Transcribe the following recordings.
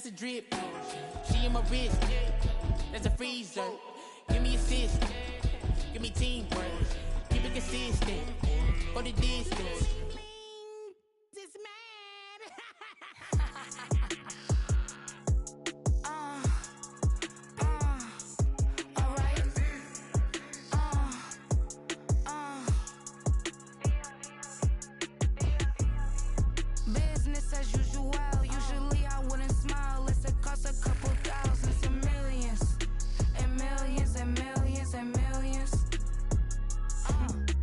That's a drip. She in my wrist. That's a freezer. Give me assist. Give me teamwork. Keep it consistent. Go the distance. This mad. Business as usual. Usually I wouldn't smile. Unless it costs a couple thousands and millions. And millions and millions and millions.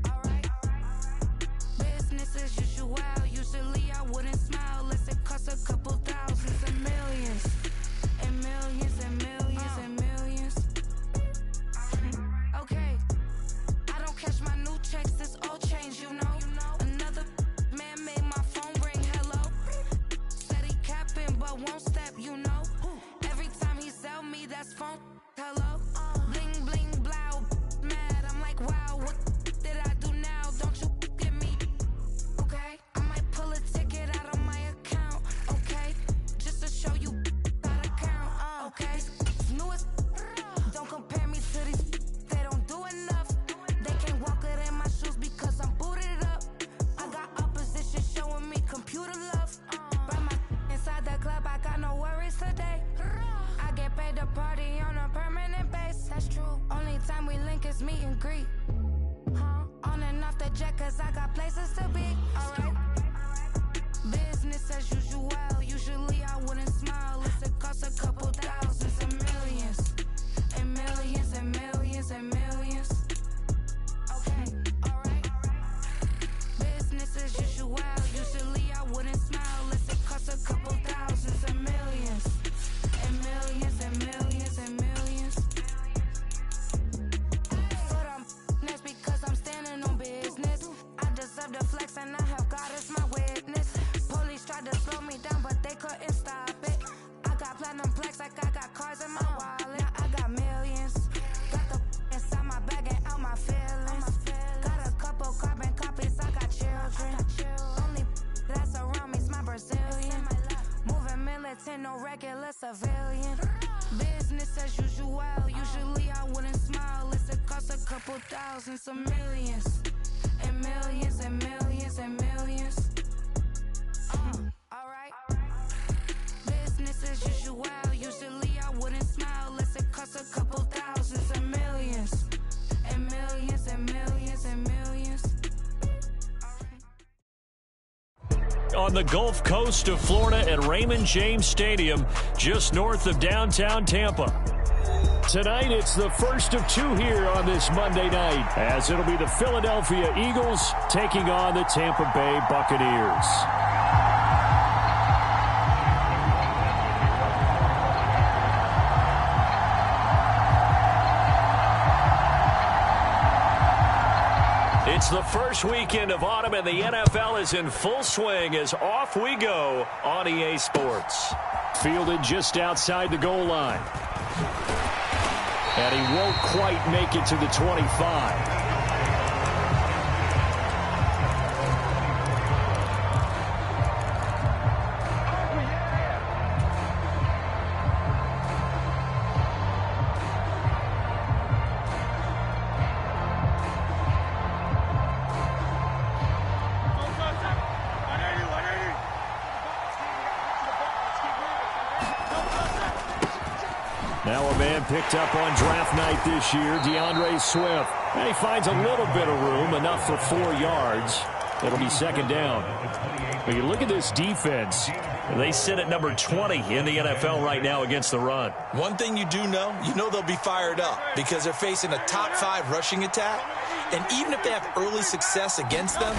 Alright. Business as usual. Usually I wouldn't smile. Unless it costs a couple thousands and millions. And millions and millions and millions. Okay. I don't catch my new checks. This old change, you know. Another man made my phone ring. Hello. Said he capping but won't step, you know. Every time he sell me, that's phone. Hello. Bling bling blow. Mad. I'm like, wow, what did I do now? Don't you get me? Okay. I might pull a ticket out of my account. Okay. Just to show you how to count. Okay. Newest. Don't compare me to these. They don't do enough. They can't walk it in my shoes because I'm booted up. I got opposition showing me computer love. Brought my inside the club, I got no worries today. I get paid to party on a permanent base. That's true. Only time we link is meet and greet. On and off the jet, cause I got places to be. Alright. Business as usual. Usually I wouldn't smile. Unless it costs a couple thousands and millions. And millions and millions and millions. Okay, alright. Business as usual. Usually I wouldn't smile. Unless it costs a couple thousands and millions. And millions and millions and millions. But I'm next because I'm standing on business. I deserve the flex and I have God as my witness. Police tried to slow me down but they couldn't stop it. I got platinum plaques like I got cars in my wallet. I got millions. Got the inside my bag and out my feelings. Got a couple carbon copies, I got children. Only that's around me's my Brazilian. Moving militant, no regular civilian. Business as usual. Usually I wouldn't smile unless it costs a couple thousands of millions. And millions and millions and millions. Alright. Business as usual. Usually I wouldn't smile unless it costs a couple thousands and millions. And millions and millions and millions. On the Gulf Coast of Florida at Raymond James Stadium, just north of downtown Tampa. Tonight, it's the first of two here on this Monday night, as it'll be the Philadelphia Eagles taking on the Tampa Bay Buccaneers. It's the first weekend of autumn, and the NFL is in full swing as off we go on EA Sports. Fielded just outside the goal line. And he won't quite make it to the 25. Now a man picked up on draft night this year, DeAndre Swift. And he finds a little bit of room, enough for 4 yards. It'll be second down. But you look at this defense. They sit at number 20 in the NFL right now against the run. One thing you do know, they'll be fired up because they're facing a top 5 rushing attack. And even if they have early success against them,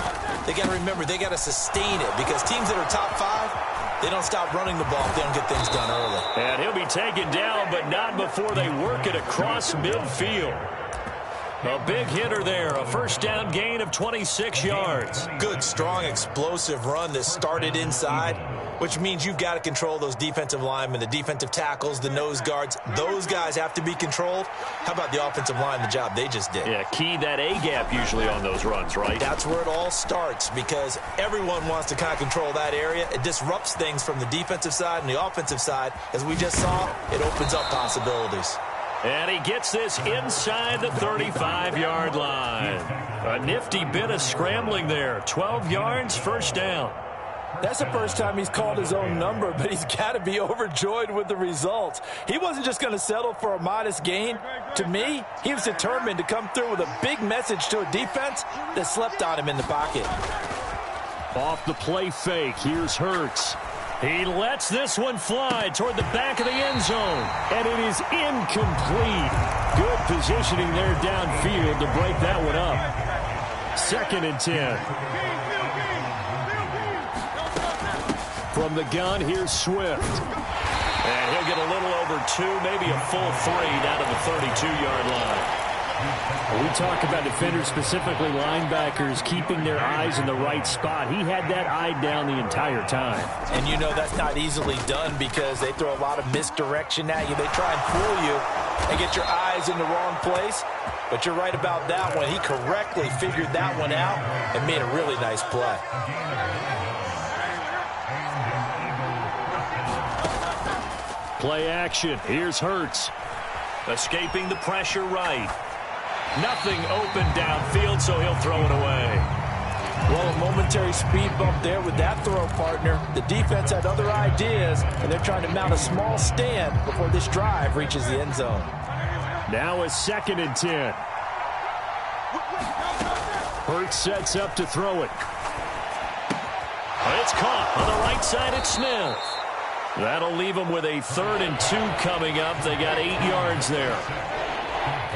they got to remember they got to sustain it because teams that are top 5, they don't stop running the ball if they don't get things done early. And he'll be taken down, but not before they work it across midfield. A big hitter there, a first down gain of 26 yards. Good, strong, explosive run that started inside. which means you've got to control those defensive linemen, the defensive tackles, the nose guards. Those guys have to be controlled. How about the offensive line, the job they just did? Yeah, key that A-gap usually on those runs, right? That's where it all starts because everyone wants to kind of control that area. It disrupts things from the defensive side and the offensive side. As we just saw, it opens up possibilities. And he gets this inside the 35-yard line. A nifty bit of scrambling there. 12 yards, first down. That's the first time he's called his own number, but he's got to be overjoyed with the results. He wasn't just going to settle for a modest gain. To me, he was determined to come through with a big message to a defense that slept on him in the pocket. Off the play fake, here's Hurts. He lets this one fly toward the back of the end zone, and it is incomplete. Good positioning there downfield to break that one up. 2nd and 10. From the gun, here's Swift. And he'll get a little over 2, maybe a full 3 down to the 32-yard line. We talk about defenders, specifically linebackers, keeping their eyes in the right spot. He had that eye down the entire time. And you know that's not easily done because they throw a lot of misdirection at you. They try and fool you and get your eyes in the wrong place. But you're right about that one. He correctly figured that one out and made a really nice play. Play action. Here's Hurts. Escaping the pressure right. Nothing open downfield, so he'll throw it away. Well, a momentary speed bump there with that throw, partner. The defense had other ideas, and they're trying to mount a small stand before this drive reaches the end zone. Now a 2nd and 10. Hurts sets up to throw it. It's caught on the right side at Smith. That'll leave them with a 3rd and 2 coming up. They got 8 yards there.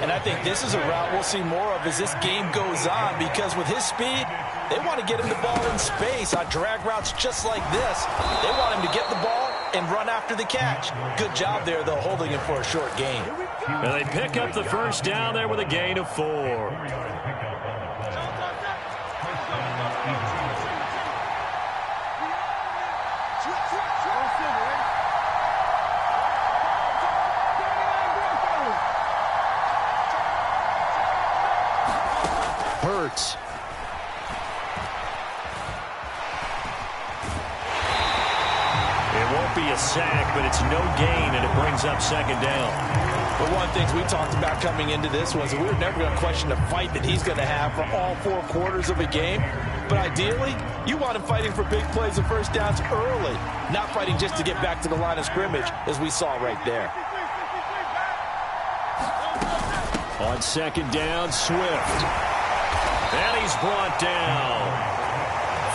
And I think this is a route we'll see more of as this game goes on because with his speed, they want to get him the ball in space on drag routes just like this. They want him to get the ball and run after the catch. Good job there, though, holding him for a short gain. And they pick up the first down there with a gain of 4. Hurts. It won't be a sack, but it's no gain, and it brings up 2nd down. But one of the things we talked about coming into this was that we were never going to question the fight that he's going to have for all 4 quarters of a game. But ideally, you want him fighting for big plays and first downs early, not fighting just to get back to the line of scrimmage, as we saw right there. On 2nd down, Swift. And he's brought down.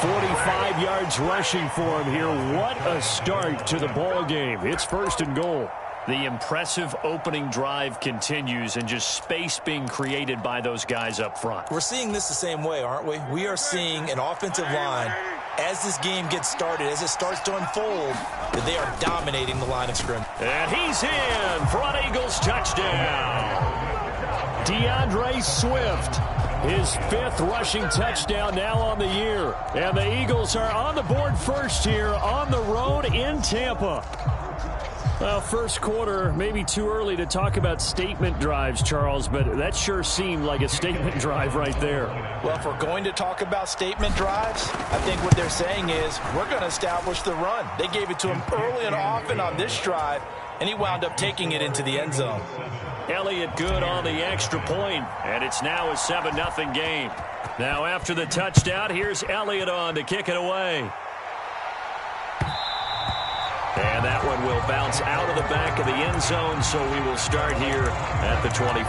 45 yards rushing for him here. What a start to the ball game. It's 1st and goal. The impressive opening drive continues and just space being created by those guys up front. We're seeing this the same way, aren't we? We are seeing an offensive line, as this game gets started, as it starts to unfold, that they are dominating the line of scrimmage. And he's in for an Eagles touchdown. DeAndre Swift, his 5th rushing touchdown now on the year. And the Eagles are on the board first here on the road in Tampa. Well, first quarter, maybe too early to talk about statement drives, Charles, but that sure seemed like a statement drive right there. Well, if we're going to talk about statement drives, I think what they're saying is we're going to establish the run. They gave it to him early and often on this drive, and he wound up taking it into the end zone. Elliott good on the extra point, and it's now a 7-0 game. Now after the touchdown, here's Elliott on to kick it away. And that one will bounce out of the back of the end zone, so we will start here at the 25.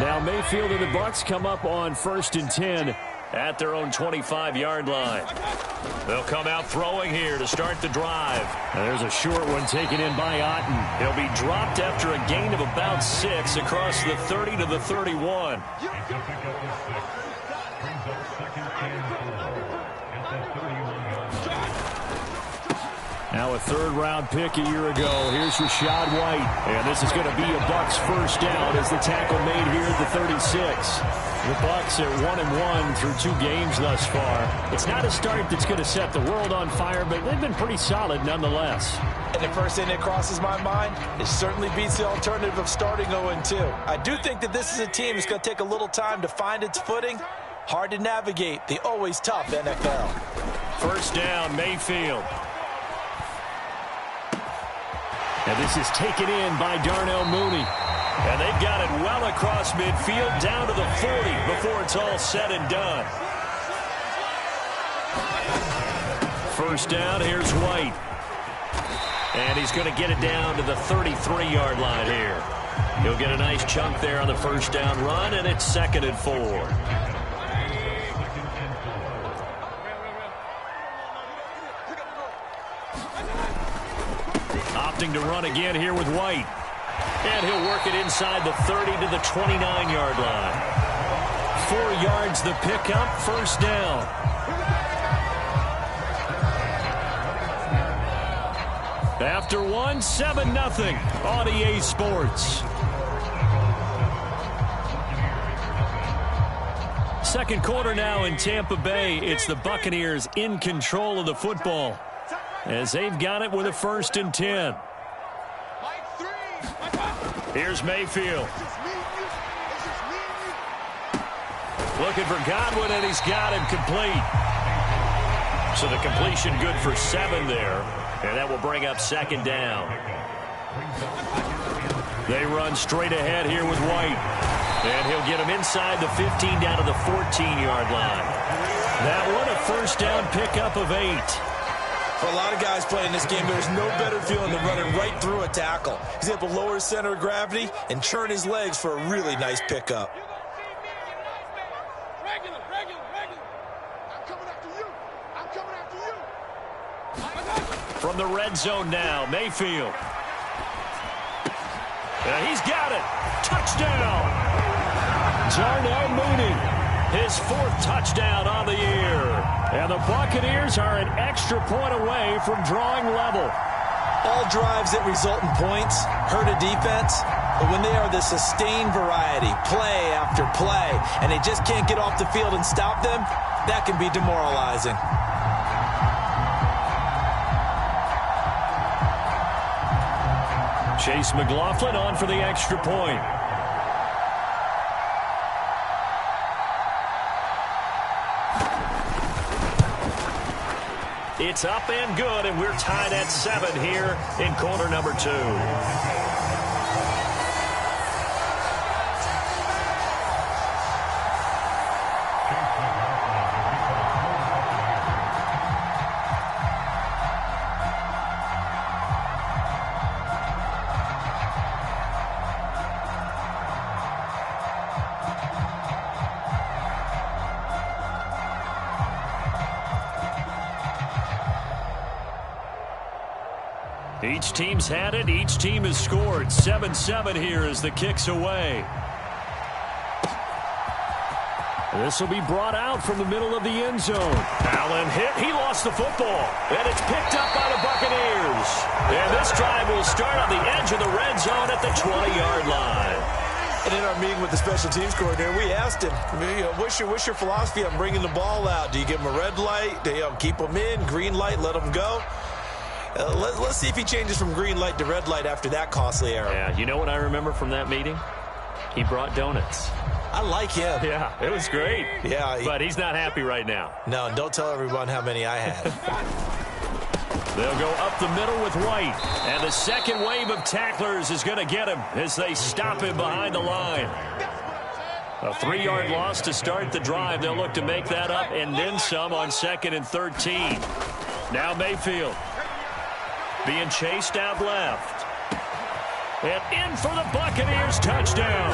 Now Mayfield and the Bucs come up on 1st and 10 at their own 25-yard line. They'll come out throwing here to start the drive. And there's a short one taken in by Otten. He'll be dropped after a gain of about 6 across the 30 to the 31. Now a third-round pick a year ago. Here's Rachaad White. And this is going to be a Bucs first down as the tackle made here at the 36. The Bucs at 1-1 through 2 games thus far. It's not a start that's going to set the world on fire, but they've been pretty solid nonetheless. And the first thing that crosses my mind, it certainly beats the alternative of starting 0-2. I do think that this is a team that's going to take a little time to find its footing. Hard to navigate the always tough NFL. First down, Mayfield. And this is taken in by Darnell Mooney. And they've got it well across midfield down to the 40 before it's all said and done. First down, here's White. And he's going to get it down to the 33-yard line here. He'll get a nice chunk there on the first down run, and it's 2nd and 4. Opting to run again here with White. And he'll work it inside the 30 to the 29-yard line. 4 yards the pickup, first down. After 1, 7-0 on EA Sports. Second quarter now in Tampa Bay. It's the Buccaneers in control of the football as they've got it with a 1st and 10. Here's Mayfield. Looking for Godwin, and he's got him complete. So the completion good for 7 there. And that will bring up 2nd down. They run straight ahead here with White. And he'll get him inside the 15 down to the 14-yard line. That one a first down pickup of 8. For a lot of guys playing this game, there's no better feeling than running right through a tackle. He's able to lower his center of gravity and churn his legs for a really nice pickup. From the red zone now, Mayfield. He's got it. Touchdown. Darnell Mooney, his 4th touchdown on the year. And the Buccaneers are an extra point away from drawing level. All drives that result in points hurt a defense, but when they are the sustained variety, play after play, and they just can't get off the field and stop them, that can be demoralizing. Chase McLaughlin on for the extra point. It's up and good, and we're tied at 7 here in quarter number 2. Each team's had it. Each team has scored. 7-7 here as the kick's away. This will be brought out from the middle of the end zone. Allen hit. He lost the football. And it's picked up by the Buccaneers. And this drive will start on the edge of the red zone at the 20-yard line. And in our meeting with the special teams coordinator, we asked him, what's your philosophy on bringing the ball out? Do you give him a red light? Do you keep him in? Green light, let him go? Let's see if he changes from green light to red light after that costly error. Yeah, you know what I remember from that meeting? He brought donuts. I like him. Yeah, it was great. Yeah. But he's not happy right now. No, don't tell everyone how many I had. They'll go up the middle with White. And the second wave of tacklers is going to get him as they stop him behind the line. A 3-yard loss to start the drive. They'll look to make that up and then some on 2nd and 13. Now Mayfield. Being chased out left. And in for the Buccaneers touchdown.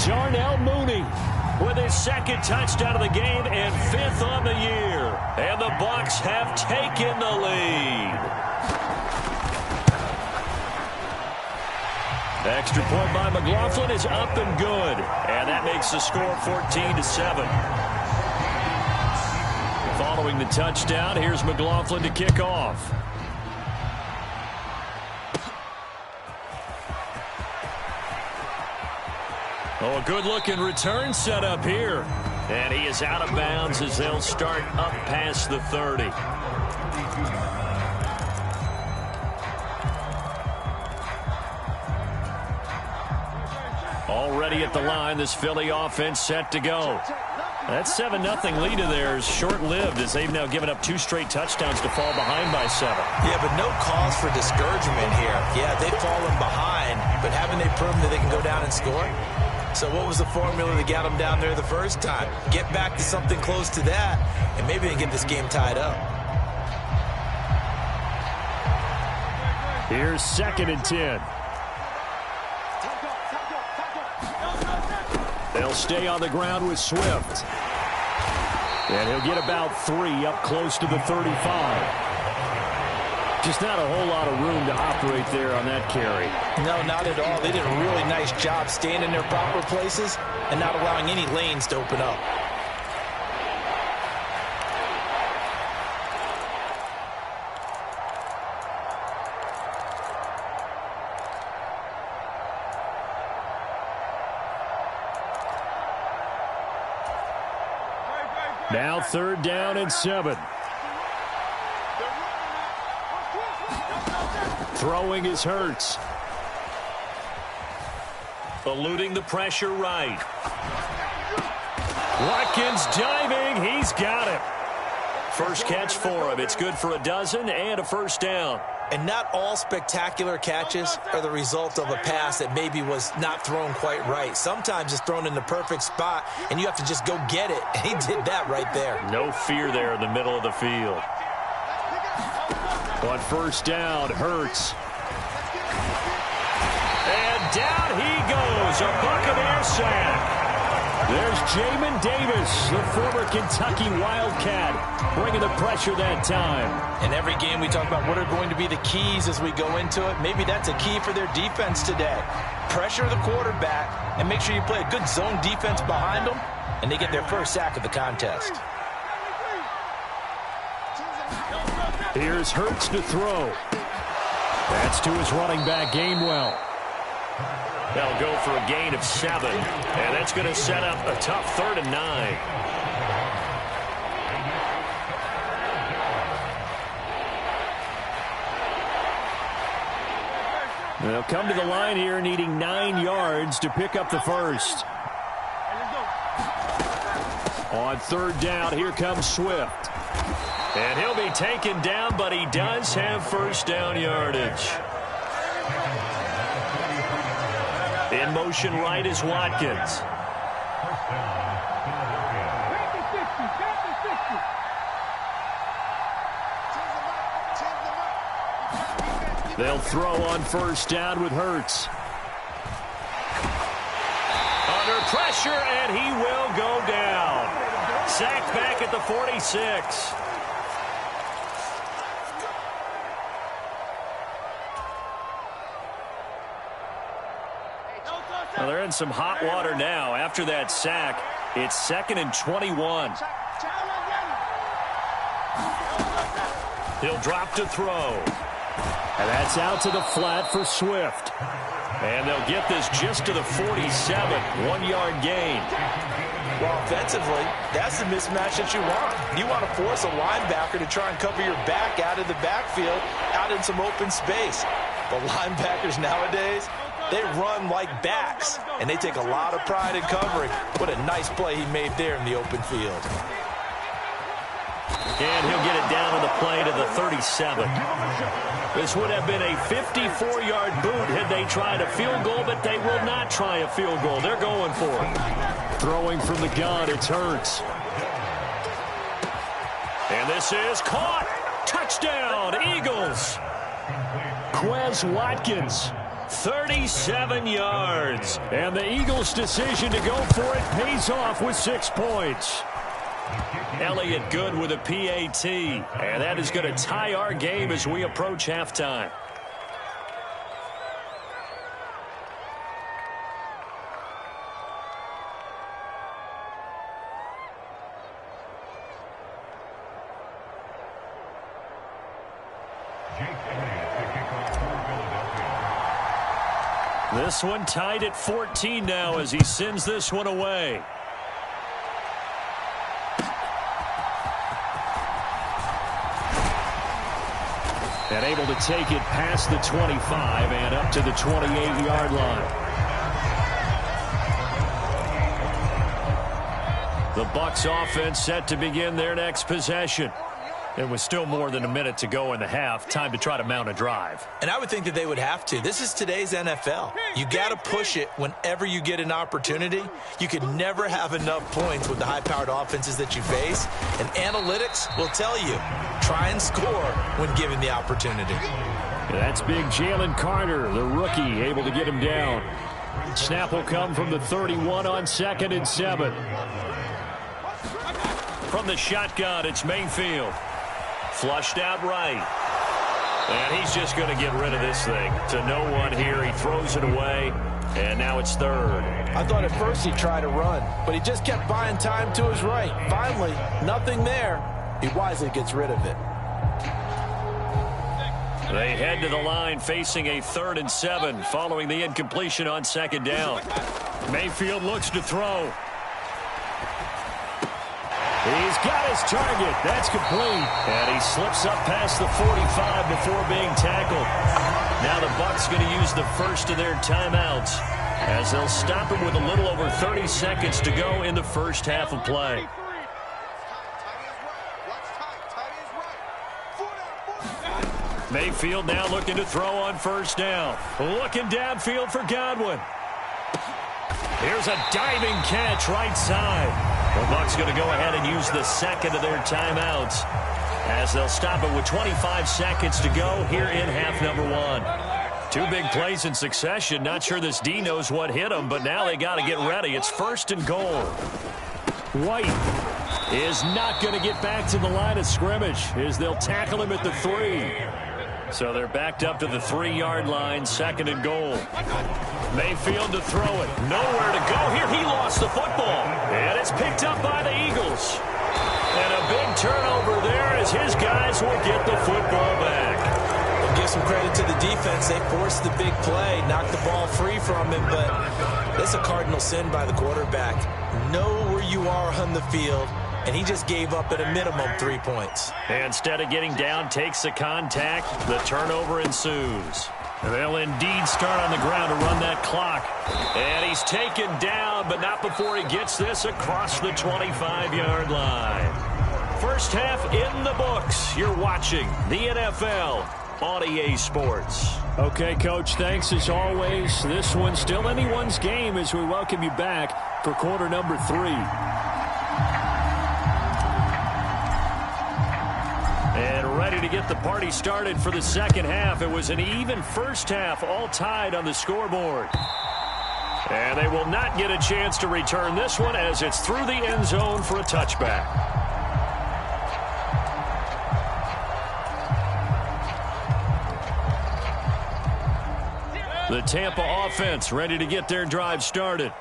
Darnell Mooney with his 2nd touchdown of the game and 5th on the year. And the Bucs have taken the lead. Extra point by McLaughlin is up and good. And that makes the score 14-7. Following the touchdown, here's McLaughlin to kick off. Oh, a good-looking return set up here. And he is out of bounds as they'll start up past the 30. Already at the line, this Philly offense set to go. That 7-0 lead of theirs short-lived as they've now given up 2 straight touchdowns to fall behind by 7. Yeah, but no cause for discouragement here. Yeah, they've fallen behind, but haven't they proven that they can go down and score? So what was the formula that got them down there the first time? Get back to something close to that, and maybe they can get this game tied up. Here's 2nd and 10. They'll stay on the ground with Swift. And he'll get about 3 up close to the 35. Just not a whole lot of room to operate there on that carry. No, not at all. They did a really nice job staying in their proper places and not allowing any lanes to open up. Now 3rd down and 7. Throwing is Hurts. Eluding the pressure right. Watkins diving. He's got it. First catch for him. It's good for a dozen and a first down. And not all spectacular catches are the result of a pass that maybe was not thrown quite right. Sometimes it's thrown in the perfect spot, and you have to just go get it. And he did that right there. No fear there in the middle of the field. On first down, Hurts. And down he goes. A Buccaneer sack. There's Jamin Davis, the former Kentucky Wildcat, bringing the pressure that time. In every game we talk about what are going to be the keys as we go into it. Maybe that's a key for their defense today. Pressure the quarterback and make sure you play a good zone defense behind them, and they get their first sack of the contest. Here's Hurts to throw. That's to his running back, Gainwell. They'll go for a gain of 7, and that's going to set up a tough 3rd and 9. They'll come to the line here needing 9 yards to pick up the first. On 3rd down, here comes Swift. And he'll be taken down, but he does have first down yardage. In motion right is Watkins. They'll throw on first down with Hurts. Under pressure, and he will go down. Sacked back at the 46. Well, they're in some hot water now. After that sack, it's 2nd and 21. He'll drop to throw. And that's out to the flat for Swift. And they'll get this just to the 47. 1-yard gain. Well, offensively, that's the mismatch that you want. You want to force a linebacker to try and cover your back out of the backfield, out in some open space. The linebackers nowadays, they run like backs, and they take a lot of pride in covering. What a nice play he made there in the open field. And he'll get it down on the play to the 37. This would have been a 54-yard boot had they tried a field goal, but they will not try a field goal. They're going for it. Throwing from the gun, it's Hurts. And this is caught. Touchdown, Eagles. Quez Watkins. 37 yards. And the Eagles' decision to go for it pays off with 6 points. Elliott good with a PAT. And that is going to tie our game as we approach halftime. This one tied at 14 now as he sends this one away. And able to take it past the 25 and up to the 28-yard line. The Bucs offense set to begin their next possession. It was still more than a minute to go in the half. Time to try to mount a drive. And I would think that they would have to. This is today's NFL. You got to push it whenever you get an opportunity. You could never have enough points with the high-powered offenses that you face. And analytics will tell you, try and score when given the opportunity. That's big Jalen Carter, the rookie, able to get him down. Snap will come from the 31 on 2nd and 7. From the shotgun, it's Mayfield. Flushed out right. And he's just going to get rid of this thing. To no one here. He throws it away. And now it's 3rd. I thought at first he'd try to run, but he just kept buying time to his right. Finally, nothing there. He wisely gets rid of it. They head to the line facing a 3rd and 7 following the incompletion on 2nd down. Mayfield looks to throw. He's got his target. That's complete. And he slips up past the 45 before being tackled. Now the Bucs going to use the first of their timeouts as they'll stop him with a little over 30 seconds to go in the first half of play. Mayfield now looking to throw on 1st down. Looking downfield for Godwin. Here's a diving catch right side. The Bucs going to go ahead and use the second of their timeouts as they'll stop it with 25 seconds to go here in half number 1. 2 big plays in succession. Not sure this D knows what hit him, but now they got to get ready. It's 1st and goal. White is not going to get back to the line of scrimmage as they'll tackle him at the 3. So they're backed up to the 3-yard line, 2nd and goal. Mayfield to throw it. Nowhere to go here. He lost the football. And it's picked up by the Eagles. And a big turnover there as his guys will get the football back. We'll give some credit to the defense. They forced the big play, knocked the ball free from him, but that's a cardinal sin by the quarterback. Know where you are on the field. And he just gave up at a minimum 3 points. And instead of getting down, takes the contact. The turnover ensues. They'll indeed start on the ground to run that clock. And he's taken down, but not before he gets this across the 25-yard line. First half in the books. You're watching the NFL on EA Sports. Okay, Coach, thanks as always. This one's still anyone's game as we welcome you back for quarter number 3. And ready to get the party started for the second half. It was an even first half, all tied on the scoreboard. And they will not get a chance to return this one as it's through the end zone for a touchback. The Tampa offense ready to get their drive started.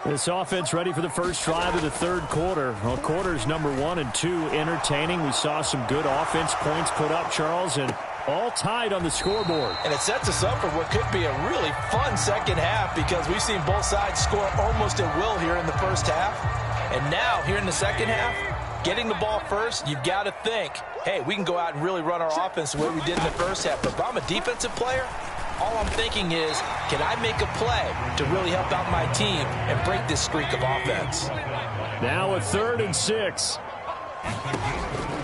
This offense ready for the first drive of the 3rd quarter. Well, quarters number 1 and 2 entertaining. We saw some good offense points put up, Charles, and all tied on the scoreboard. And it sets us up for what could be a really fun second half because we've seen both sides score almost at will here in the first half. And now, here in the second half, getting the ball first, you've got to think, hey, we can go out and really run our offense the way we did in the first half. But if I'm a defensive player, all I'm thinking is, can I make a play to really help out my team and break this streak of offense? Now a 3rd and 6.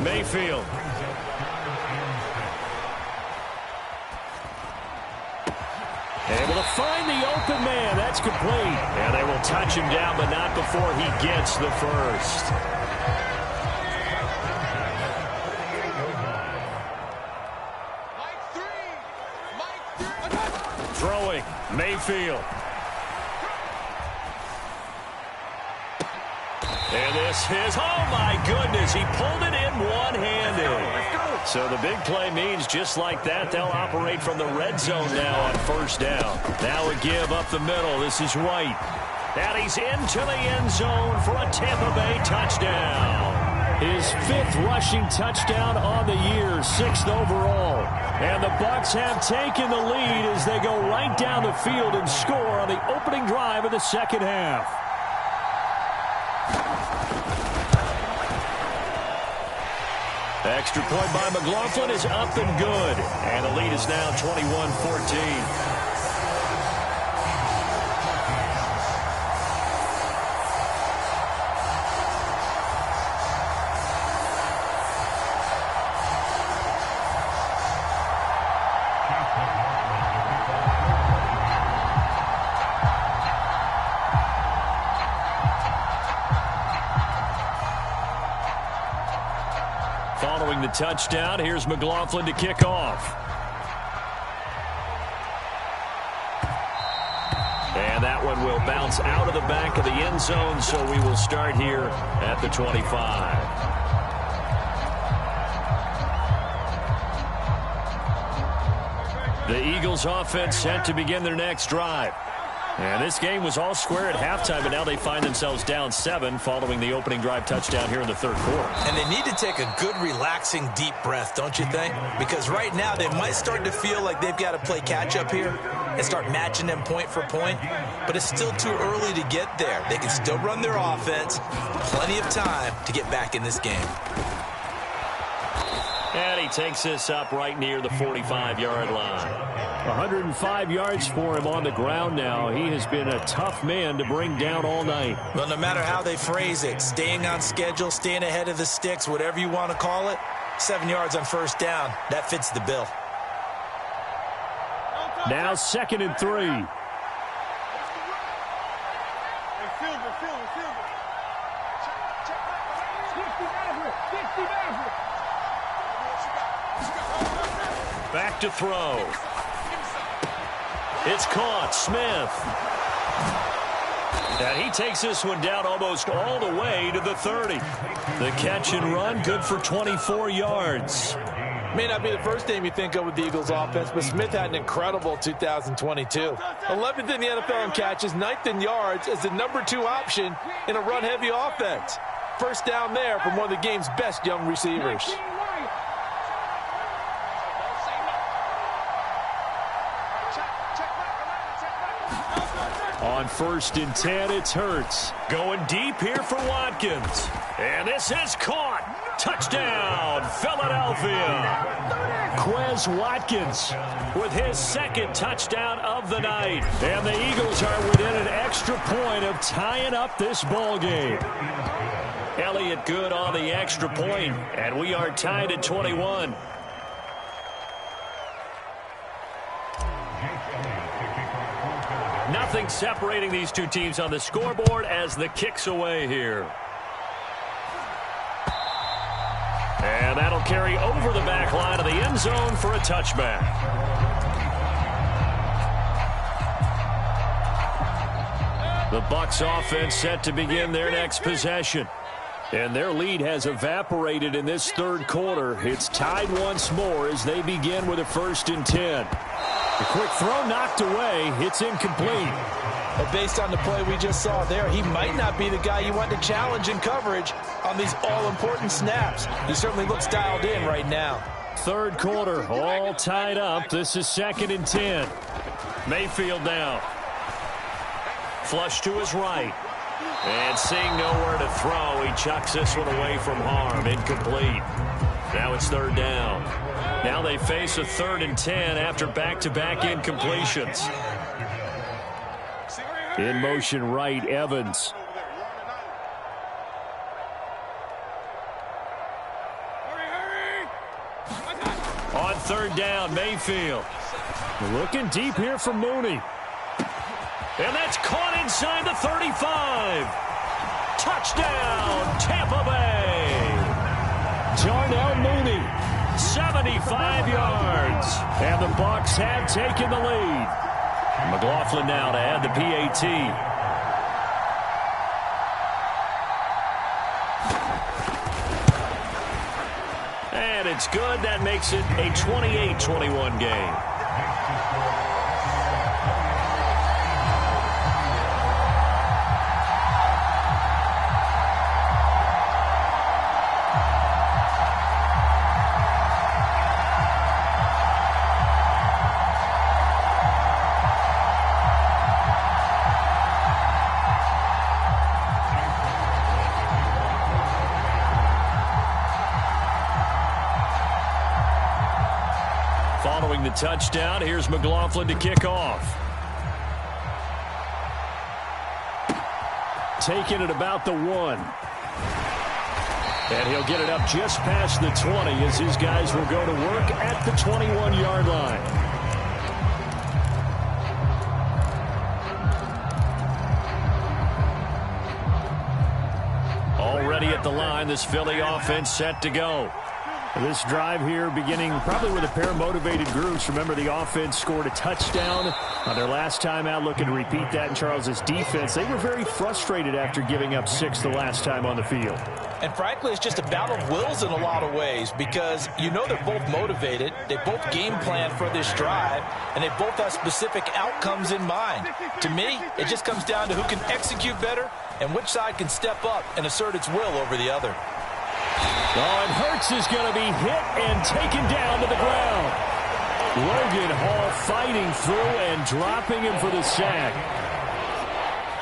Mayfield. Able to find the open man. That's complete. And they will touch him down, but not before he gets the first. Throwing, Mayfield. And this is, oh my goodness, he pulled it in one-handed. So the big play means just like that, they'll operate from the red zone now on 1st down. Now a give up the middle. This is White. And he's into the end zone for a Tampa Bay touchdown. His 5th rushing touchdown on the year, 6th overall. And the Bucs have taken the lead as they go right down the field and score on the opening drive of the second half. The extra point by McLaughlin is up and good. And the lead is now 21-14. Following the touchdown, here's McLaughlin to kick off. And that one will bounce out of the back of the end zone, so we will start here at the 25. The Eagles offense set to begin their next drive. And this game was all square at halftime, but now they find themselves down 7 following the opening drive touchdown here in the third quarter. And they need to take a good, relaxing, deep breath, don't you think? Because right now they might start to feel like they've got to play catch-up here and start matching them point for point. But it's still too early to get there. They can still run their offense. Plenty of time to get back in this game. And he takes this up right near the 45-yard line. 105 yards for him on the ground now. He has been a tough man to bring down all night. Well, no matter how they phrase it, staying on schedule, staying ahead of the sticks, whatever you want to call it, 7 yards on first down, that fits the bill. Now 2nd and 3. Back to throw. It's caught. Smith. And he takes this one down almost all the way to the 30. The catch and run, good for 24 yards. May not be the first name you think of with the Eagles offense, but Smith had an incredible 2022. 11th in the NFL in catches, 9th in yards as the number 2 option in a run-heavy offense. First down there from one of the game's best young receivers. On 1st and 10, it's Hurts. Going deep here for Watkins. And this is caught. Touchdown, Philadelphia. Quez Watkins with his 2nd touchdown of the night. And the Eagles are within an extra point of tying up this ball game. Elliott good on the extra point, and we are tied at 21. Nothing separating these two teams on the scoreboard as the kick's away here. And that'll carry over the back line of the end zone for a touchback. The Bucs offense set to begin their next possession. And their lead has evaporated in this third quarter. It's tied once more as they begin with a 1st and 10. The quick throw knocked away. It's incomplete. But based on the play we just saw there, he might not be the guy you want to challenge in coverage on these all-important snaps. He certainly looks dialed in right now. Third quarter, all tied up. This is 2nd and 10. Mayfield now. Flush to his right. And seeing nowhere to throw, he chucks this one away from harm. Incomplete. Now it's 3rd down. Now they face a 3rd and 10 after back-to-back incompletions. In motion right, Evans. On 3rd down, Mayfield. Looking deep here for Mooney. And that's caught inside the 35. Touchdown, Tampa Bay. Darnell Mooney, 75 yards. And the Bucs have taken the lead. McLaughlin now to add the PAT. And it's good. That makes it a 28-21 game. touchdown. Here's McLaughlin to kick off. Taking it about the 1. And he'll get it up just past the 20 as his guys will go to work at the 21-yard line. Already at the line, this Philly offense set to go. This drive here beginning probably with a pair of motivated groups. Remember, the offense scored a touchdown on their last time out. Looking to repeat that in Charles's defense. They were very frustrated after giving up 6 the last time on the field. And frankly, it's just a battle of wills in a lot of ways because you know they're both motivated. They both game plan for this drive, and they both have specific outcomes in mind. To me, it just comes down to who can execute better and which side can step up and assert its will over the other. Oh, and Hurts is going to be hit and taken down to the ground. Logan Hall fighting through and dropping him for the sack.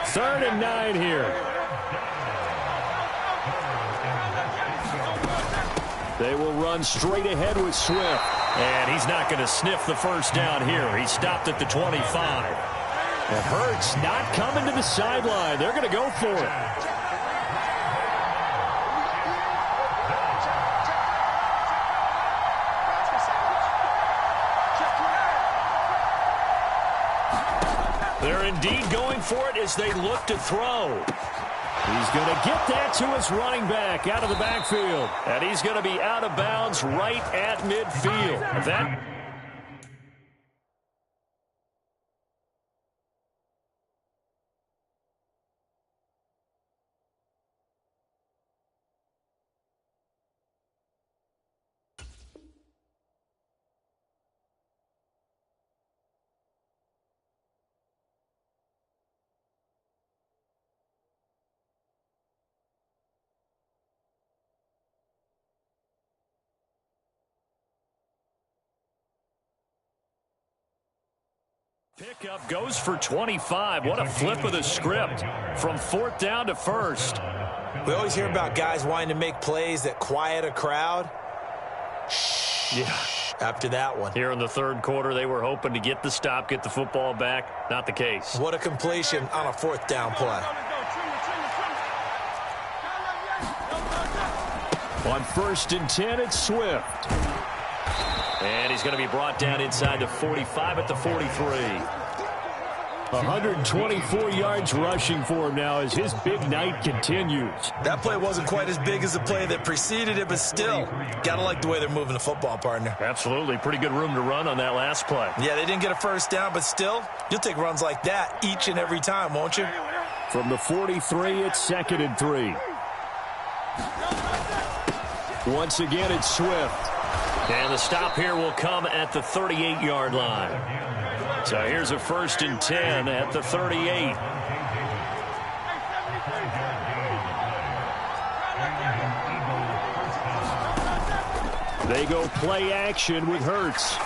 3rd and 9 here. They will run straight ahead with Swift. And he's not going to sniff the first down here. He stopped at the 25. And Hurts not coming to the sideline. They're going to go for it. They're indeed going for it as they look to throw. He's going to get that to his running back out of the backfield. And he's going to be out of bounds right at midfield. That pickup goes for 25. What a flip of the script from 4th down to 1st. We always hear about guys wanting to make plays that quiet a crowd. Yeah. After that one. Here in the 3rd quarter, they were hoping to get the stop, get the football back. Not the case. What a completion on a 4th down play. On 1st and 10, it's Swift. And he's going to be brought down inside the 45 at the 43. 124 yards rushing for him now as his big night continues. That play wasn't quite as big as the play that preceded it, but still, got to like the way they're moving the football, partner. Absolutely. Pretty good room to run on that last play. Yeah, they didn't get a first down, but still, you'll take runs like that each and every time, won't you? From the 43, it's 2nd and 3. Once again, it's Swift. And the stop here will come at the 38-yard line. So here's a 1st and 10 at the 38. They go play action with Hurts.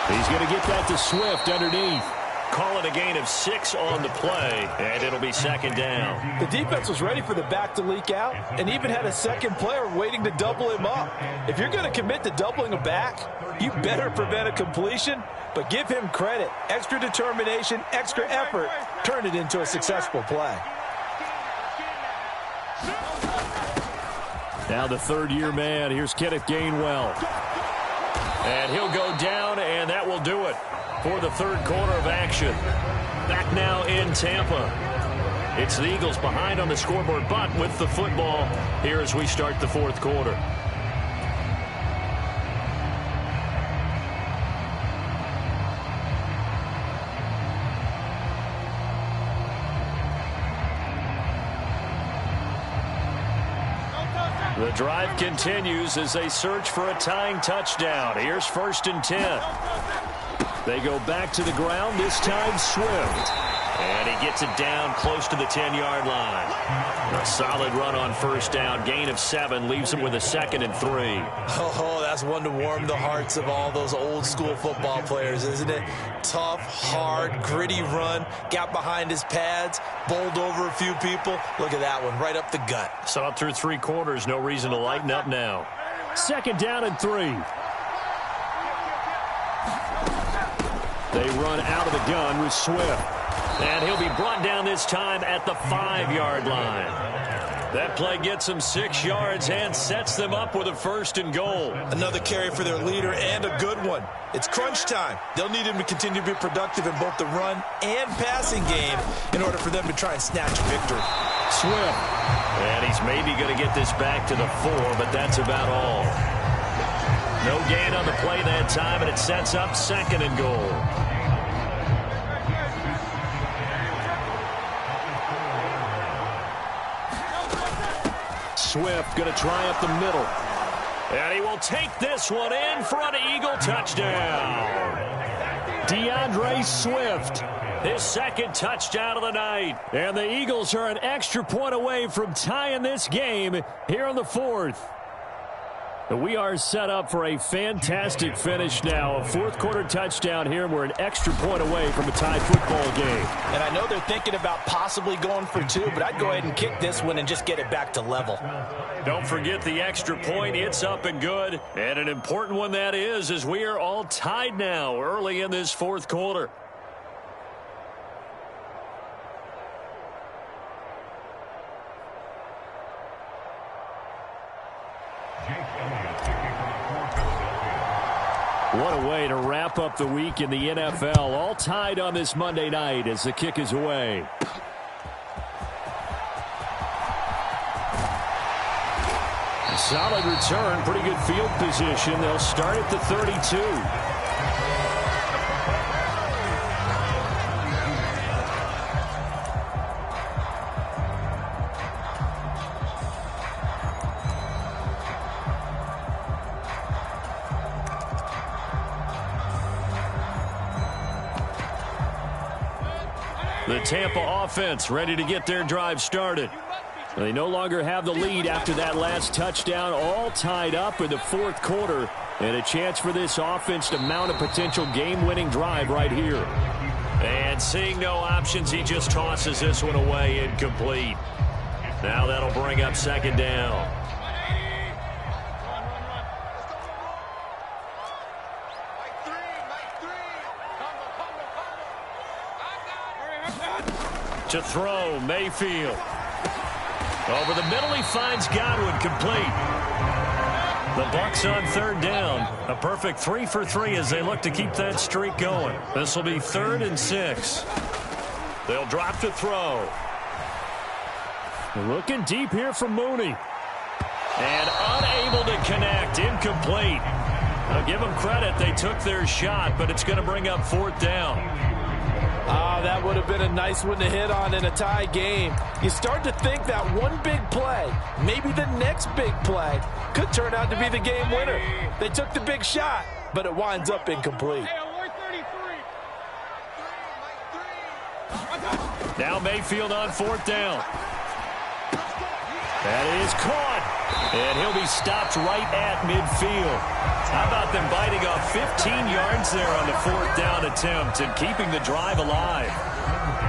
He's going to get that to Swift underneath. Call it a gain of 6 on the play, and it'll be 2nd down. The defense was ready for the back to leak out and even had a second player waiting to double him up. If you're going to commit to doubling a back, you better prevent a completion, but give him credit. Extra determination, extra effort, turned it into a successful play. Now the 3rd-year man. Here's Kenneth Gainwell. And he'll go down, and that will do it for the 3rd quarter of action. Back now in Tampa. It's the Eagles behind on the scoreboard, but with the football here as we start the 4th quarter. The drive continues as they search for a tying touchdown. Here's 1st and 10. They go back to the ground, this time Swift. And he gets it down close to the 10-yard line. A solid run on 1st down. Gain of 7 leaves him with a 2nd and 3. Oh, that's one to warm the hearts of all those old-school football players, isn't it? Tough, hard, gritty run. Got behind his pads, bowled over a few people. Look at that one, right up the gut. Saw it through 3 quarters. No reason to lighten up now. 2nd down and 3. They run out of the gun with Swift. And he'll be brought down this time at the 5-yard line. That play gets them 6 yards and sets them up with a 1st and goal. Another carry for their leader and a good one. It's crunch time. They'll need him to continue to be productive in both the run and passing game in order for them to try and snatch a victory. Swift. And he's maybe going to get this back to the 4, but that's about all. No gain on the play that time, and it sets up 2nd and goal. Swift going to try up the middle. And he will take this one in for an Eagle touchdown. DeAndre Swift, his 2nd touchdown of the night. And the Eagles are an extra point away from tying this game here in the 4th. We are set up for a fantastic finish now. A 4th quarter touchdown here, and we're an extra point away from a tie football game. And I know they're thinking about possibly going for 2, but I'd go ahead and kick this one and just get it back to level. Don't forget the extra point. It's up and good. And an important one that is, as we are all tied now early in this 4th quarter. What a way to wrap up the week in the NFL. All tied on this Monday night as the kick is away. Solid return, pretty good field position. They'll start at the 32. The Tampa offense ready to get their drive started. They no longer have the lead after that last touchdown, all tied up in the 4th quarter, and a chance for this offense to mount a potential game-winning drive right here. And seeing no options, he just tosses this one away, incomplete. Now that'll bring up 2nd down. To throw, Mayfield. Over the middle, he finds Godwin, complete. The Bucs on 3rd down. A perfect 3 for 3 as they look to keep that streak going. This will be 3rd and 6. They'll drop to throw. Looking deep here from Mooney. And unable to connect, incomplete. I'll give them credit, they took their shot, but it's going to bring up 4th down. That would have been a nice one to hit on in a tie game. You start to think that one big play, maybe the next big play, could turn out to be the game winner. They took the big shot, but it winds up incomplete. Now Mayfield on 4th down. That is caught. And he'll be stopped right at midfield. How about them biting off 15 yards there on the 4th down attempt and keeping the drive alive?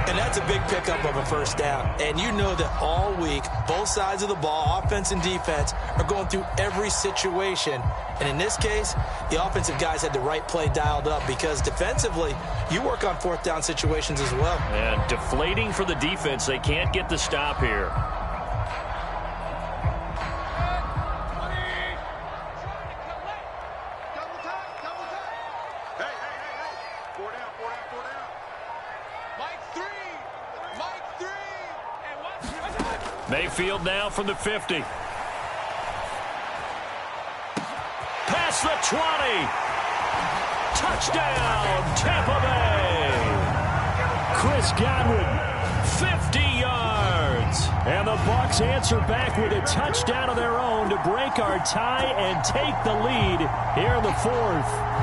And that's a big pickup of a 1st down. And you know that all week, both sides of the ball, offense and defense, are going through every situation. And in this case, the offensive guys had the right play dialed up because defensively, you work on 4th down situations as well. And deflating for the defense. They can't get the stop here. Mayfield now from the 50. Past the 20. Touchdown, Tampa Bay. Chris Godwin, 50 yards. And the Bucs answer back with a touchdown of their own to break our tie and take the lead here in the 4th.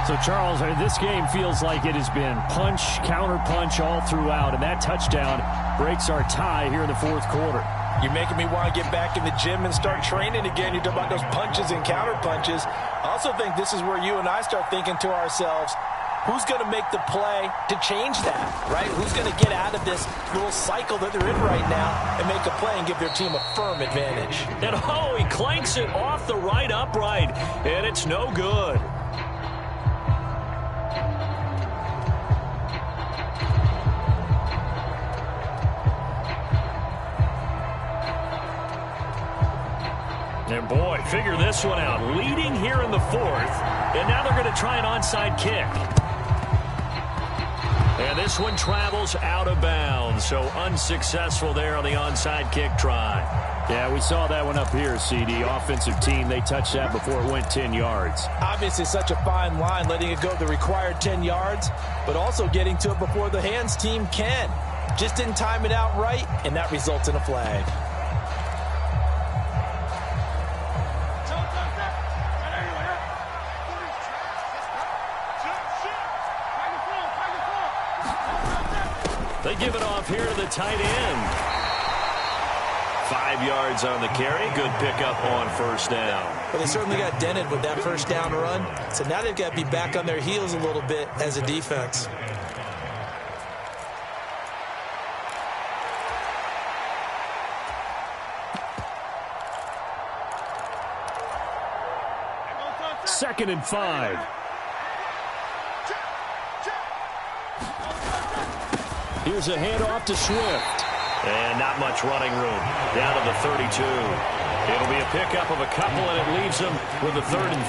So, Charles, this game feels like it has been punch, counter-punch all throughout, and that touchdown breaks our tie here in the 4th quarter. You're making me want to get back in the gym and start training again. You're talking about those punches and counter-punches. I also think this is where you and I start thinking to ourselves, who's going to make the play to change that, right? Who's going to get out of this little cycle that they're in right now and make a play and give their team a firm advantage? And, he clanks it off the right upright, and it's no good. And boy, figure this one out. Leading here in the fourth, and now they're going to try an onside kick. And this one travels out of bounds, so unsuccessful there on the onside kick try. Yeah, we saw that one up here, CD. Offensive team, they touched that before it went 10 yards. Obviously such a fine line, letting it go the required 10 yards, but also getting to it before the hands team can. Just didn't time it out right, and that results in a flag. They give it off here to the tight end. 5 yards on the carry. Good pickup on first down. Well, they certainly got dented with that first down run. So now they've got to be back on their heels a little bit as a defense. Second and 5. Here's a handoff to Swift. And not much running room. Down to the 32. It'll be a pickup of a couple, and it leaves them with a 3rd and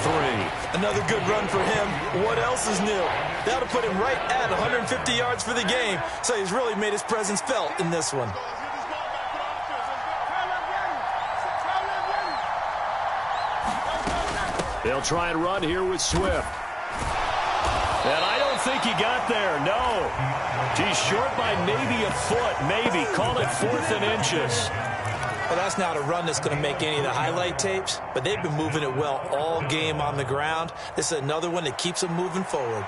3. Another good run for him. What else is new? That'll put him right at 150 yards for the game. So he's really made his presence felt in this one. They'll try and run here with Swift. And I don't think he got there, no. He's short by maybe a foot, maybe. Call it 4th and inches. Well, that's not a run that's going to make any of the highlight tapes, but they've been moving it well all game on the ground. This is another one that keeps them moving forward.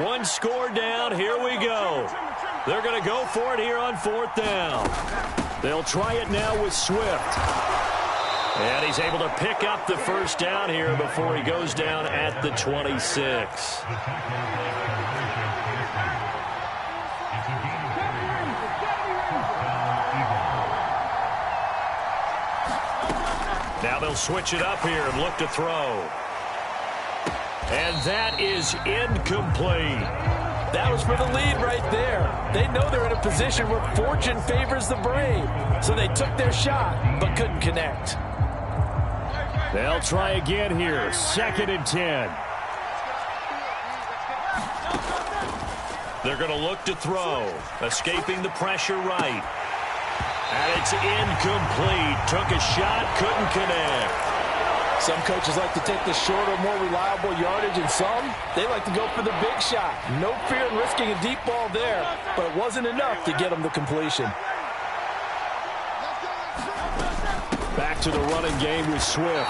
One score down, here we go. They're going to go for it here on 4th down. They'll try it now with Swift. And he's able to pick up the first down here before he goes down at the 26. Now they'll switch it up here and look to throw. And that is incomplete. That was for the lead right there. They know they're in a position where fortune favors the brave. So they took their shot, but couldn't connect. They'll try again here. 2nd and 10. They're going to look to throw. Escaping the pressure right. And it's incomplete. Took a shot, couldn't connect. Some coaches like to take the shorter, more reliable yardage, and some, they like to go for the big shot. No fear in risking a deep ball there, but it wasn't enough to get them the completion. Back to the running game with Swift.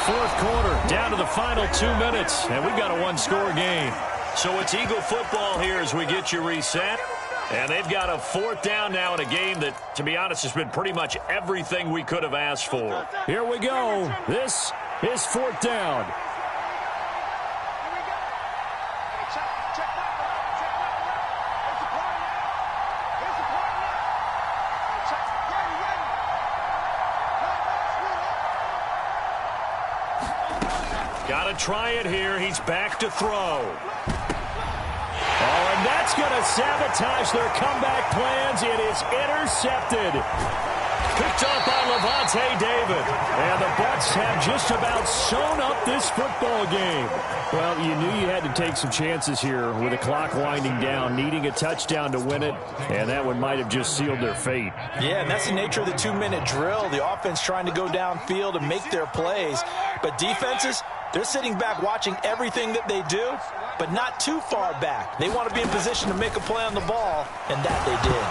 4th quarter, down to the final 2 minutes, and we've got a one-score game. So it's Eagle football here as we get you reset. And they've got a 4th down now in a game that, to be honest, has been pretty much everything we could have asked for. Here we go. This is 4th down. Got to try it here. He's back to throw. Oh, and that's going to sabotage their comeback plans. It is intercepted. Picked up by Levante David. And the Bucs have just about sewn up this football game. Well, you knew you had to take some chances here with the clock winding down, needing a touchdown to win it, and that one might have just sealed their fate. Yeah, and that's the nature of the 2-minute drill. The offense trying to go downfield and make their plays. But defenses, they're sitting back watching everything that they do, but not too far back. They want to be in position to make a play on the ball, and that they did.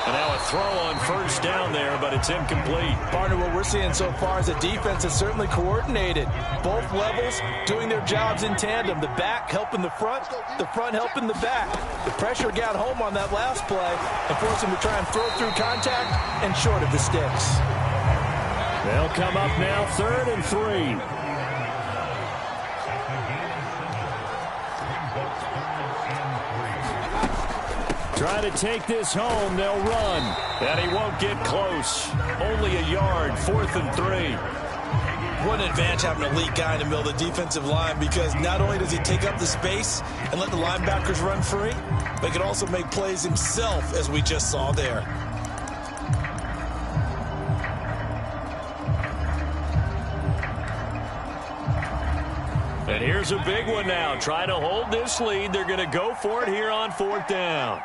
And now a throw on first down there, but it's incomplete. Partner, what we're seeing so far is a defense that's certainly coordinated. Both levels doing their jobs in tandem. The back helping the front helping the back. The pressure got home on that last play and forced him to try and throw through contact and short of the sticks. They'll come up now 3rd and 3. Try to take this home. They'll run. And he won't get close. Only a yard. 4th and 3. What an advantage having an elite guy in the middle of the defensive line, because not only does he take up the space and let the linebackers run free, but he can also make plays himself, as we just saw there. And here's a big one now. Trying to hold this lead. They're going to go for it here on 4th down.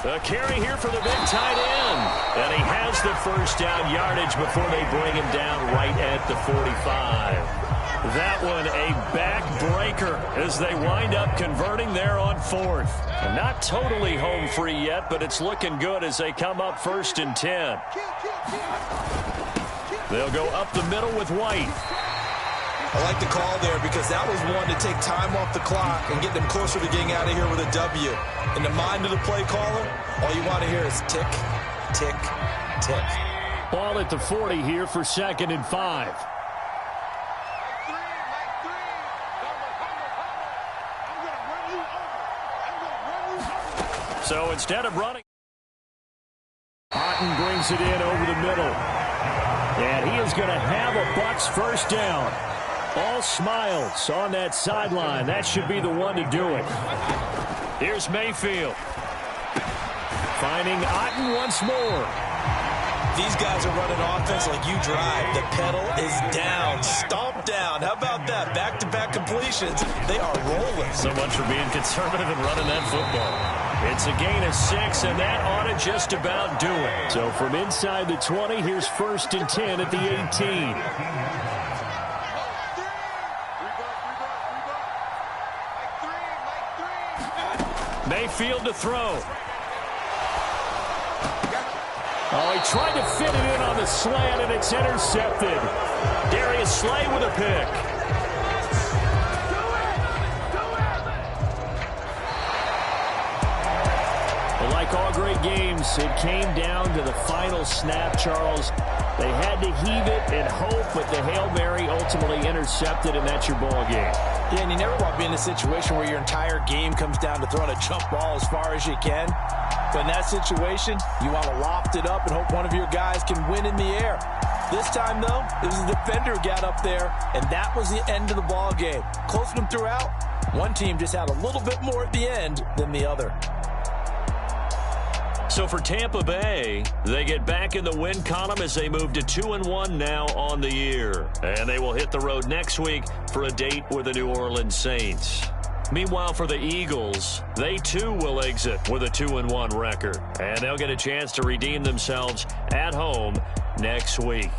A carry here for the big tight end. And he has the first down yardage before they bring him down right at the 45. That one a backbreaker as they wind up converting there on 4th. And not totally home free yet, but it's looking good as they come up 1st and 10. They'll go up the middle with White. I like the call there because that was one to take time off the clock and get them closer to getting out of here with a W. In the mind of the play caller, all you want to hear is tick, tick, tick. Ball at the 40 here for 2nd and 5. So instead of running, Otten brings it in over the middle. And he is going to have a Bucs first down. All smiles on that sideline. That should be the one to do it. here's Mayfield. Finding Otten once more. These guys are running offense like you drive. The pedal is down, stomp down. How about that? Back-to-back completions. They are rolling. So much for being conservative and running that football. It's a gain of 6, and that ought to just about do it. So from inside the 20, here's 1st and 10 at the 18. Mayfield to throw. Oh, he tried to fit it in on the slant, and it's intercepted. Darius Slay with a pick. Well, like all great games, it came down to the final snap, Charles. They had to heave it and hope, but the Hail Mary ultimately intercepted, and that's your ball game. Yeah, and you never want to be in a situation where your entire game comes down to throwing a jump ball as far as you can. But in that situation, you want to loft it up and hope one of your guys can win in the air. This time, though, it was the defender who got up there, and that was the end of the ball game. Close one throughout. One team just had a little bit more at the end than the other. So for Tampa Bay, they get back in the win column as they move to 2-1 now on the year. And they will hit the road next week for a date with the New Orleans Saints. Meanwhile, for the Eagles, they too will exit with a 2-1 record. And they'll get a chance to redeem themselves at home next week.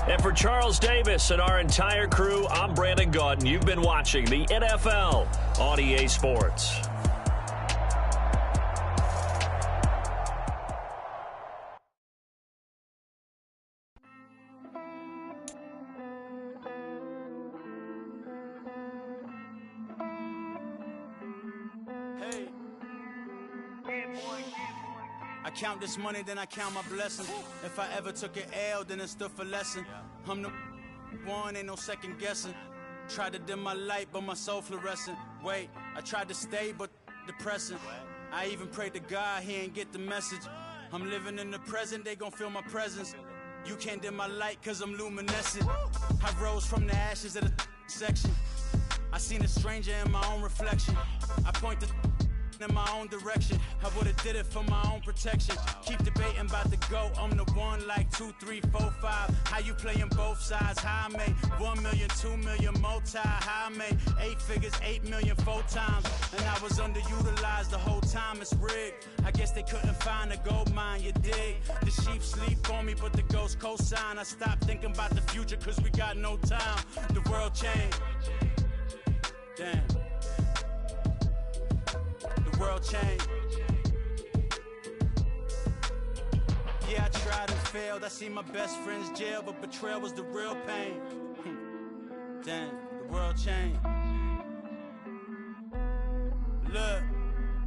And for Charles Davis and our entire crew, I'm Brandon Gaudin. You've been watching the NFL on EA Sports. I count this money, then I count my blessings. If I ever took an L, then it stood for lesson. I'm the one, ain't no second guessing. Tried to dim my light, but my soul fluorescent. Wait, I tried to stay, but depressing. I even prayed to God, he ain't get the message. I'm living in the present, they gon' feel my presence. You can't dim my light, cause I'm luminescent. I rose from the ashes of the section. I seen a stranger in my own reflection. I point the in my own direction. I would've did it for my own protection. Keep debating about the GOAT. I'm the one like 2, 3, 4, 5. How you playing both sides? How I made 1 million, 2 million, multi. How I made 8 figures, 8 million, 4 times. And I was underutilized the whole time. It's rigged. I guess they couldn't find a gold mine, you dig? The sheep sleep on me, but the ghost cosign. I stopped thinking about the future cause we got no time. The world changed. Damn. The world changed. Yeah, I tried and failed. I see my best friends jail, but betrayal was the real pain. Damn, the world changed. Look,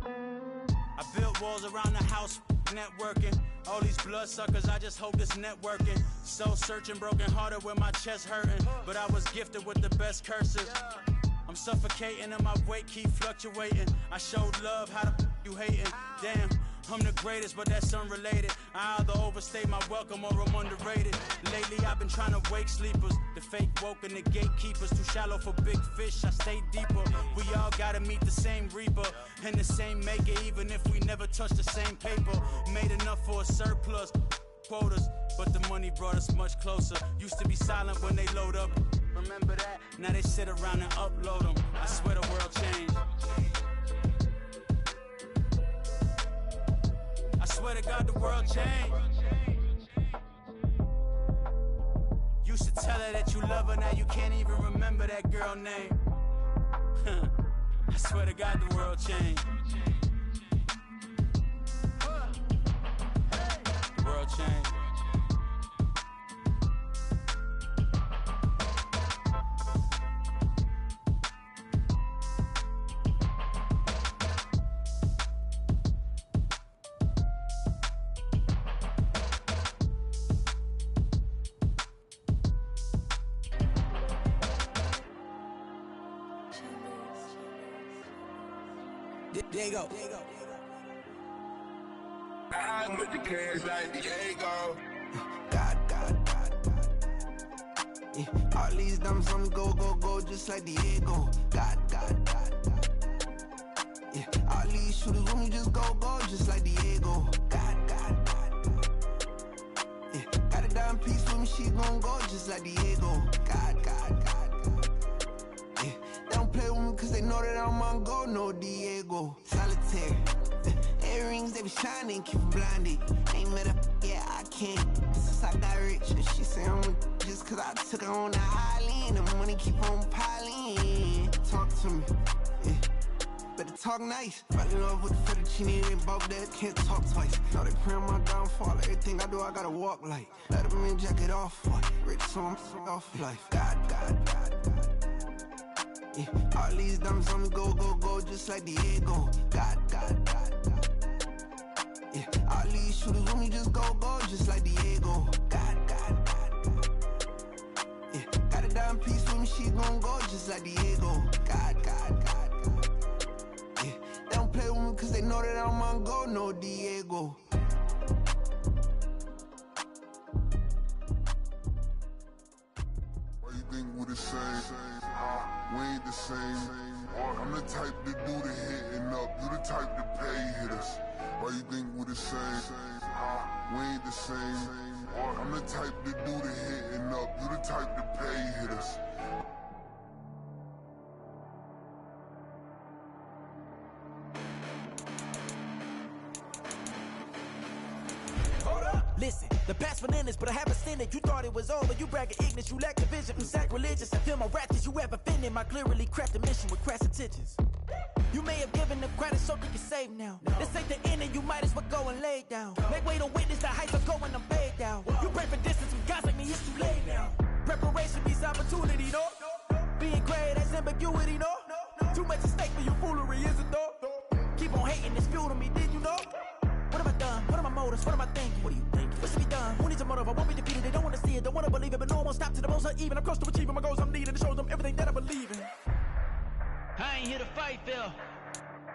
I built walls around the house, networking. All these bloodsuckers, I just hope this networking. Soul searching, broken hearted with my chest hurting. But I was gifted with the best curses. I'm suffocating and my weight keep fluctuating. I showed love, how the you hating? Damn, I'm the greatest, but that's unrelated. I either overstay my welcome or I'm underrated. Lately I've been trying to wake sleepers, the fake woke and the gatekeepers. Too shallow for big fish, I stay deeper. We all gotta meet the same reaper and the same maker, even if we never touch the same paper. Made enough for a surplus quotas, but the money brought us much closer. Used to be silent when they load up, remember that? Now they sit around and upload them. I swear the world changed. I swear to God the world changed. Used to tell her that you love her, now you can't even remember that girl name. I swear to God the world changed. The world changed. Diego. I'm with the cash like Diego. God. Yeah, all these dumps on the go, just like Diego. God. Yeah, all these shooters on me just go, just like Diego. God. Yeah, got a dime piece with me, she gon' go just like Diego. God. Yeah, they don't play with me cause they know that I'm on go, no Diego. Solitaire. Earrings, they be shining, keep them blinded. Ain't met up, yeah, I can't. Since I got rich, and she say I'm just cause I took her on the island. The money keep on piling. Talk to me, yeah. Better talk nice. Fall in love with the fettuccine and both that can't talk twice. Now they praying my downfall. Everything I do, I gotta walk like. Let them in, jacket off. Rich, so I'm off life. God. Yeah, all these dumps on me go, just like Diego. God. Yeah, all these shooters on me just go, just like Diego. God. Yeah, got a dime piece with me, she gon' go just like Diego. God. Yeah, they don't play with me cause they know that I'm on go, no Diego. Why you think we the same? We ain't the same. I'm the type to do the hitting up, you the type to pay hitters. Why you think we the same? We ain't the same. I'm the type to do the hitting up, you the type to pay hitters. Listen, the past bananas, but I haven't seen it. You thought it was over, you bragging ignorance, you lack the vision from sacrilegious. I feel my ratchets, you have offended my clearly crafted mission with crass intentions. You may have given them credit so you can save now. This ain't the end and you might as well go and lay down. Make way to witness the heights of going, I'm paid down. You pray for distance with guys like me, it's too late now. Preparation means opportunity, no? Being great, that's ambiguity, no? Too much at stake for your foolery, is it though? Keep on hating, it's fuel to me, did you know? What have I done? What are my motives? What am I thinking? What do you think? What should be done? Who needs a motive? I won't be defeated. They don't want to see it, don't want to believe it, but no one won't stop to the most uneven. I'm close to achieving my goals. I'm needing to show them everything that I believe in. I ain't here to fight, Phil.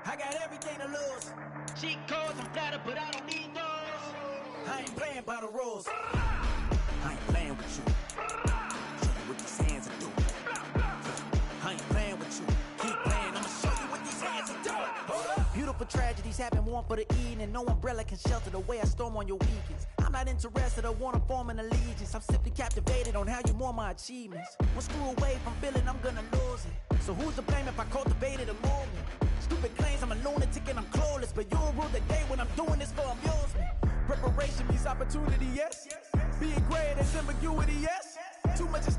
I got everything to lose. Cheat codes, I'm flattered, but I don't need those. I ain't playing by the rules. I ain't playing with you. Show you what these hands are doing. I ain't playing with you. Keep playing, I'ma show you what these hands are doing. Beautiful tragedies happen, one for the evening, and no umbrella can shelter the way I storm on your weekends. I'm not interested, I wanna form an allegiance. I'm simply captivated on how you more my achievements. One screw away from feeling I'm gonna lose it. So who's to blame if I cultivated a movement? Stupid claims I'm a lunatic and I'm clueless, but you'll rule the day when I'm doing this for amusement. Preparation means opportunity, yes. Being great is ambiguity, yes. Too much at